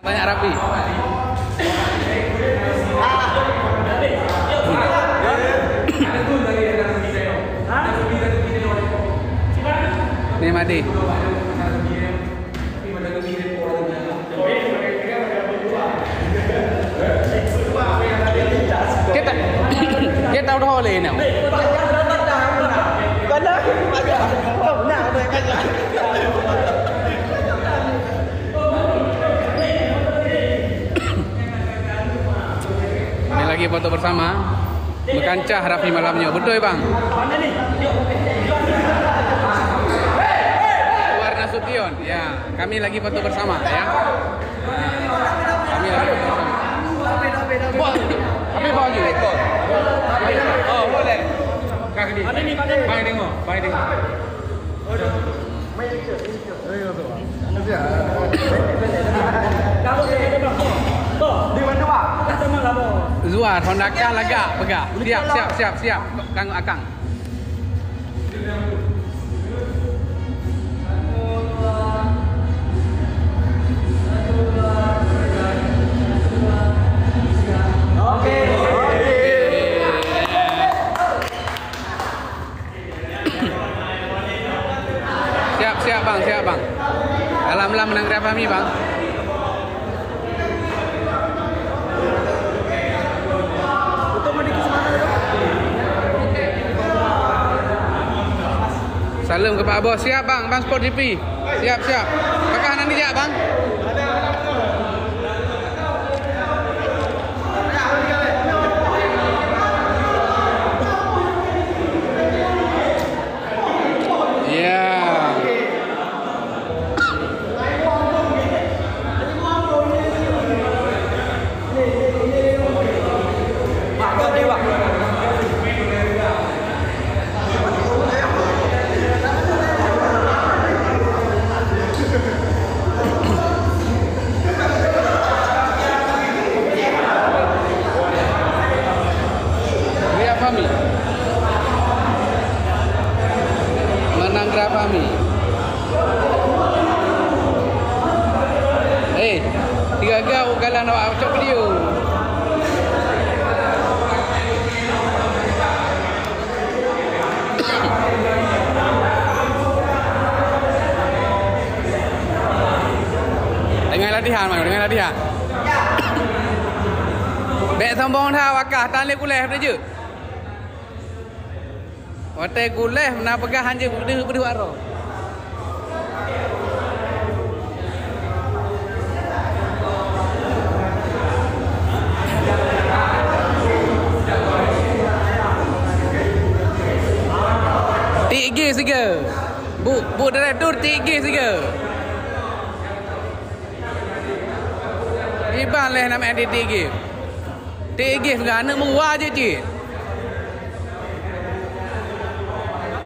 Banyak rapi. Ni Madi. Kita udah boleh ni. Ini lagi foto bersama. Berkancah Rafi malamnya. Betul bang? Warna Sution. Ya, kami lagi foto bersama ya. Kami lagi foto bersama. Kami bawa juga. Oh, boleh. Kak ni. Bang tengok, bang tengok. Zuar, Honda Kah lagak pegah. Siap. Kang Akang. Siap bang. Alhamdulillah menang Ria Fahmi bang. Salam ke Pak Bos. Siap bang, Bang Sport GP. Siap. Apakah nanti jak bang? Menang Ria Fahmi. Tiga gau kalau nak cok video. Dengan latihan. Bek sombong dah wakah tan le kuleh je. Hotel kuleh nak pegahan je berdua aro. Tiga siga. Bu direktur tiga siga. Iban leh nama edit tiga. Tiga enggak nak muah je cik.